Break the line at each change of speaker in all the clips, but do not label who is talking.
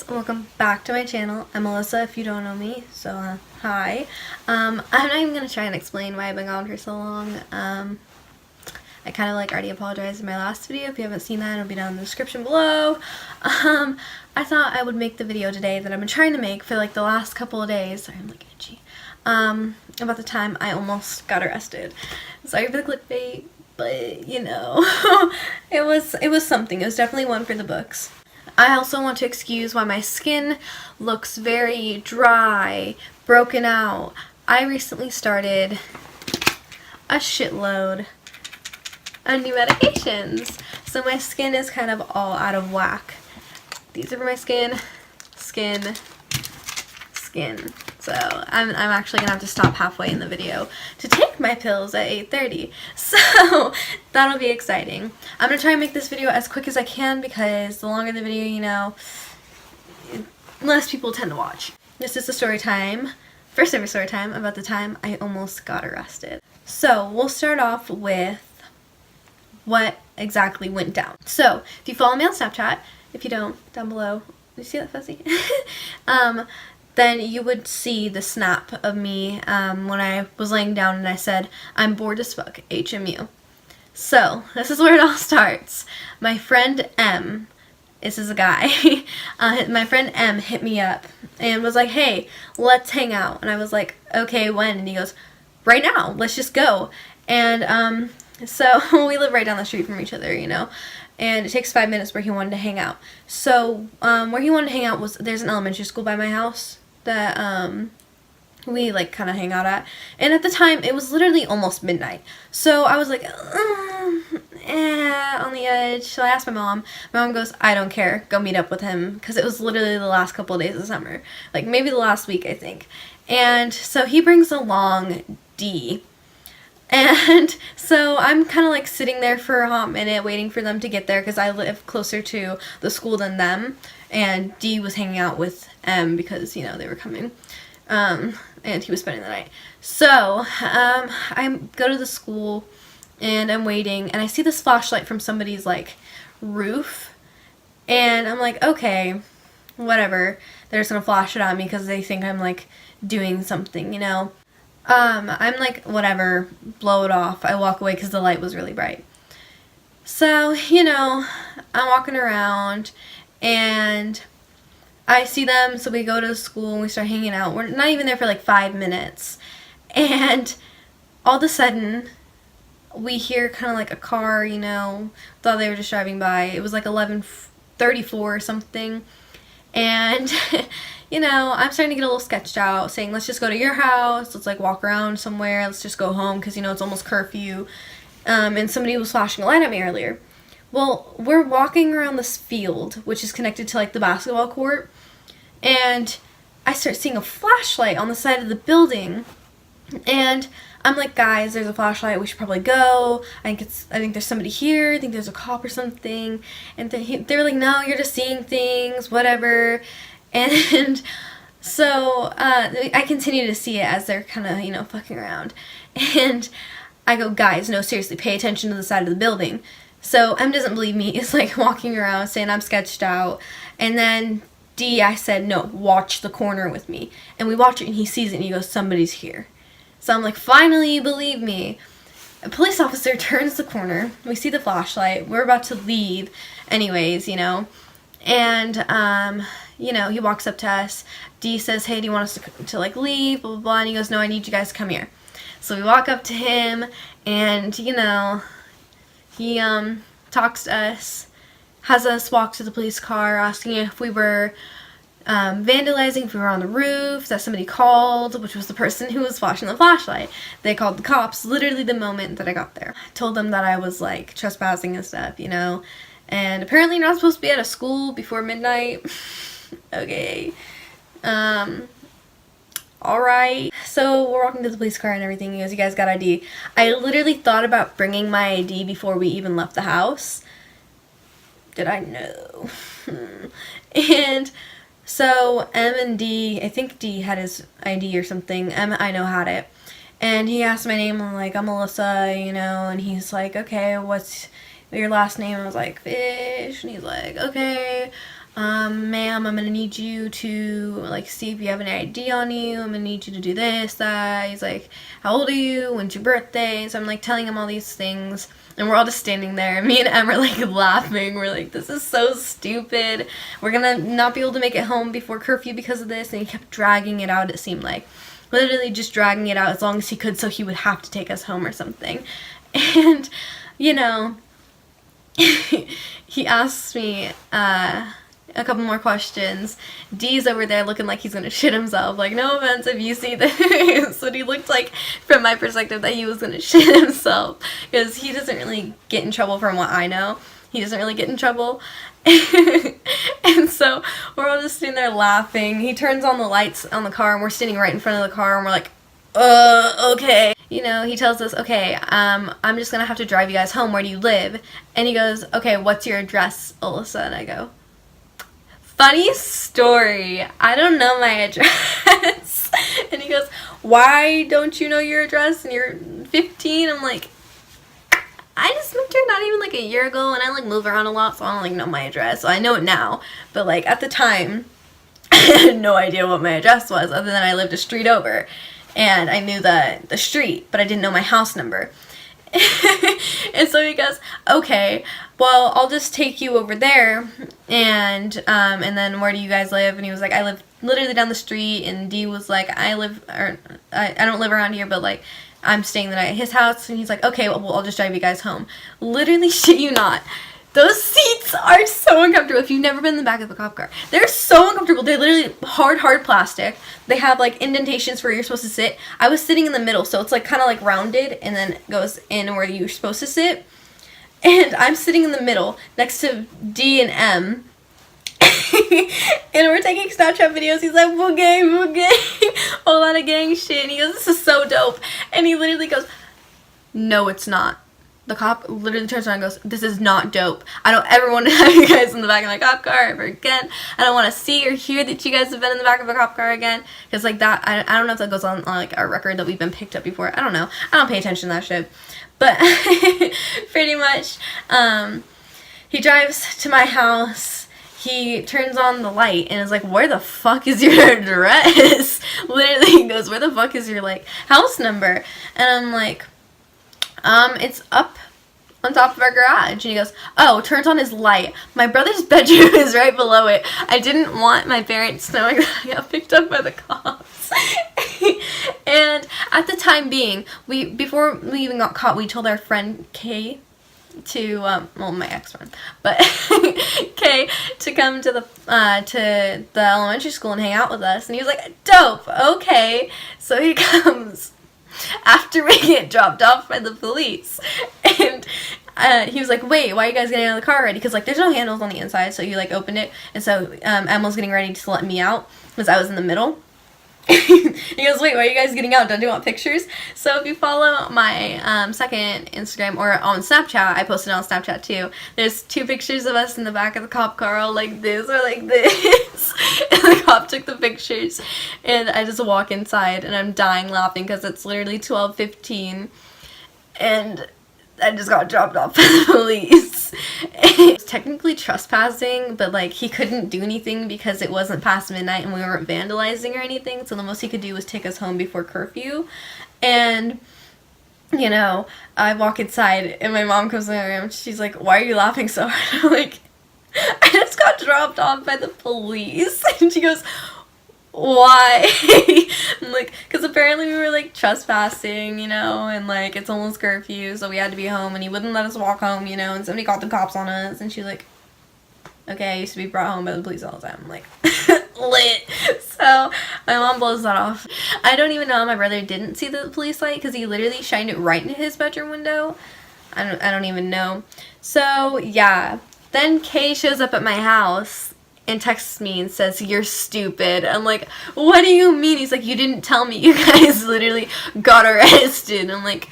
welcome back to my channel. I'm Alyssa if you don't know me, so hi. I'm not even going to try and explain why I've been gone for so long. I kind of already apologized in my last video. If you haven't seen that, it'll be down in the description below. I thought I would make the video today that I've been trying to make for the last couple of days. Sorry, I'm itchy. About the time I almost got arrested. Sorry for the clickbait, but you know, it was something. It was definitely one for the books. I also want to excuse why my skin looks very dry, broken out. I recently started a shitload of new medications, so my skin is kind of all out of whack. These are for my skin. So I'm actually gonna have to stop halfway in the video to take my pills at 8:30. So that'll be exciting. I'm gonna try and make this video as quick as I can because the longer the video, you know, less people tend to watch. This is the story time, first ever story time about the time I almost got arrested. So we'll start off with what exactly went down. So if you follow me on Snapchat, if you don't, down below, you see that fuzzy? Then you would see the snap of me when I was laying down and I said, "I'm bored as fuck, HMU." So, this is where it all starts. My friend M, this is a guy, my friend M hit me up and was like, "Hey, let's hang out." And I was like, "Okay, when?" And he goes, "Right now, let's just go." And so we live right down the street from each other, you know. And it takes 5 minutes where he wanted to hang out. So, where he wanted to hang out was, there's an elementary school by my house that, we, kind of hang out at. And at the time, it was literally almost midnight. So, I was like, on the edge. So, I asked my mom. My mom goes, "I don't care. Go meet up with him." Because it was literally the last couple of days of summer. Maybe the last week, I think. And so, he brings along D. And so I'm kind of sitting there for a hot minute waiting for them to get there because I live closer to the school than them, and D was hanging out with M because, you know, they were coming, and he was spending the night. So I go to the school and I'm waiting and I see this flashlight from somebody's roof, and I'm like, okay, whatever, they're just gonna flash it at me because they think I'm doing something, you know. I'm like, whatever, blow it off. I walk away because the light was really bright. So, you know, I'm walking around and I see them, so we go to the school and we start hanging out. We're not even there for 5 minutes. And all of a sudden, we hear kind of a car, you know, thought they were just driving by. It was 11:34 or something. And you know, I'm starting to get a little sketched out, saying, "Let's just go to your house, let's walk around somewhere, let's just go home," because, you know, it's almost curfew. And somebody was flashing a light at me earlier. Well, we're walking around this field, which is connected to the basketball court, and I start seeing a flashlight on the side of the building, and I'm like, "Guys, there's a flashlight, we should probably go. I think there's somebody here, I think there's a cop or something." And they were like, "No, you're just seeing things, whatever." And so I continue to see it as they're kind of, you know, fucking around. And I go, "Guys, no, seriously, pay attention to the side of the building." So M doesn't believe me. He's walking around saying I'm sketched out. And then D, I said, "No, watch the corner with me." And we watch it and he sees it and he goes, "Somebody's here." So I'm like, "Finally, you believe me." A police officer turns the corner. We see the flashlight. We're about to leave anyways, you know. And, you know, he walks up to us. D says, "Hey, do you want us to leave, blah, blah, blah." And he goes, "No, I need you guys to come here." So we walk up to him and, you know, he, talks to us, has us walk to the police car, asking if we were, vandalizing, if we were on the roof, that somebody called, which was the person who was flashing the flashlight. They called the cops literally the moment that I got there. I told them that I was trespassing and stuff, you know, and apparently you're not supposed to be at a school before midnight. Okay. Alright. So we're walking to the police car and everything. He goes, "You guys got ID?" I literally thought about bringing my ID before we even left the house. Did I? No. And so M and D, I think D had his ID or something. M, I know, had it. And he asked my name. I'm like, "I'm Alyssa," you know, and he's like, "Okay, what's your last name?" I was like, "Fish." And he's like, "Okay." ma'am, I'm gonna need you to, like, see if you have any ID on you. I'm gonna need you to do this, that. He's like, how old are you? When's your birthday? So I'm, like, telling him all these things. And we're all just standing there. Me and Em are, like, laughing. We're like, this is so stupid. We're gonna not be able to make it home before curfew because of this. And he kept dragging it out, it seemed like. Literally just dragging it out as long as he could so he would have to take us home or something. And, you know, he asks me, a couple more questions. D's over there looking like he's gonna shit himself. Like, no offense if you see this, but he looked like, from my perspective, that he was gonna shit himself. Because he doesn't really get in trouble from what I know. He doesn't really get in trouble. And so we're all just sitting there laughing. He turns on the lights on the car and we're standing right in front of the car and we're like, okay. You know, he tells us, okay, I'm just gonna have to drive you guys home. Where do you live? And he goes, okay, what's your address, Alyssa? And I go, funny story, I don't know my address. And he goes, why don't you know your address and you're 15? I'm like, I just moved here not even like a year ago and I like move around a lot, so I don't like know my address. So I know it now, but like at the time I had no idea what my address was other than I lived a street over and I knew the street, but I didn't know my house number. And so he goes, okay, well, I'll just take you over there, and then where do you guys live? And he was like, I live literally down the street, and D was like, I don't live around here, but like, I'm staying the night at his house, and he's like, okay, well, I'll just drive you guys home. Literally, shit you not. Those seats are so uncomfortable. If you've never been in the back of a cop car, they're so uncomfortable. They're literally hard plastic. They have like indentations where you're supposed to sit. I was sitting in the middle, so it's like kind of like rounded and then goes in where you're supposed to sit. And I'm sitting in the middle next to D and M. And we're taking Snapchat videos. He's like, "Full gang, a lot of gang shit." And he goes, "This is so dope." And he literally goes, "No, it's not." The cop literally turns around and goes, "This is not dope. I don't ever want to have you guys in the back of my cop car ever again. I don't want to see or hear that you guys have been in the back of a cop car again." Because like that, I don't know if that goes on like our record that we've been picked up before. I don't know. I don't pay attention to that shit. But pretty much, he drives to my house. He turns on the light and is like, "Where the fuck is your address?" Literally, he goes, "Where the fuck is your like house number?" And I'm like, it's up on top of our garage." And he goes, "Oh," turns on his light. My brother's bedroom is right below it. I didn't want my parents knowing that I got picked up by the cops. And at the time being, before we even got caught, we told our friend Kay to, well, my ex-friend, but Kay, to come to the elementary school and hang out with us. And he was like, "Dope, okay." So he comes after we get dropped off by the police, and he was like, "Wait, why are you guys getting out of the car already?" Because like there's no handles on the inside, so you like opened it, and so Emma's getting ready to let me out because I was in the middle. He goes, "Wait, why are you guys getting out? Don't you want pictures?" So if you follow my second Instagram, or on Snapchat, I posted it on Snapchat too, there's 2 pictures of us in the back of the cop car all like this or like this. And the cop took the pictures, and I just walk inside and I'm dying laughing because it's literally 12:15 and I just got dropped off by the police. It was technically trespassing, but like he couldn't do anything because it wasn't past midnight and we weren't vandalizing or anything, so the most he could do was take us home before curfew. And you know, I walk inside and my mom comes in and she's like, "Why are you laughing so hard?" I'm like, "I just got dropped off by the police." And she goes, "Why?" I'm like, "Because apparently we were like trespassing, you know, and like it's almost curfew, so we had to be home, and he wouldn't let us walk home, you know, and somebody called the cops on us." And she's like, "Okay, I used to be brought home by the police all the time." I'm like, lit. So my mom blows that off. I don't even know how my brother didn't see the police light because he literally shined it right into his bedroom window. I don't even know. So yeah, then Kay shows up at my house and texts me and says, "You're stupid." I'm like, "What do you mean?" He's like, "You didn't tell me you guys literally got arrested." I'm like,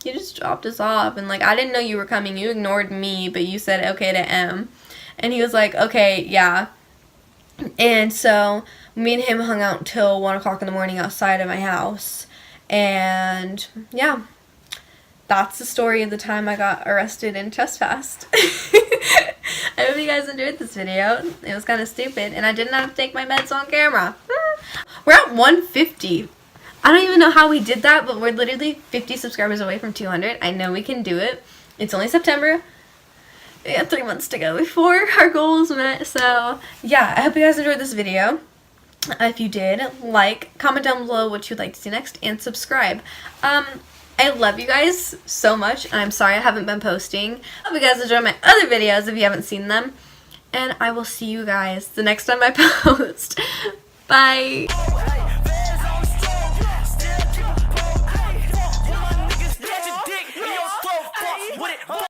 "You just dropped us off, and like I didn't know you were coming. You ignored me, but you said okay to M." And he was like, "Okay, yeah." And so me and him hung out till 1 o'clock in the morning outside of my house. And yeah, that's the story of the time I got arrested and trespassed. I hope you guys enjoyed this video. It was kind of stupid, and I didn't have to take my meds on camera. We're at 150. I don't even know how we did that, but we're literally 50 subscribers away from 200. I know we can do it. It's only September. We have 3 months to go before our goal is met. So, yeah, I hope you guys enjoyed this video. If you did, like, comment down below what you'd like to see next, and subscribe. I love you guys so much, and I'm sorry I haven't been posting. I hope you guys enjoy my other videos if you haven't seen them. And I will see you guys the next time I post. Bye!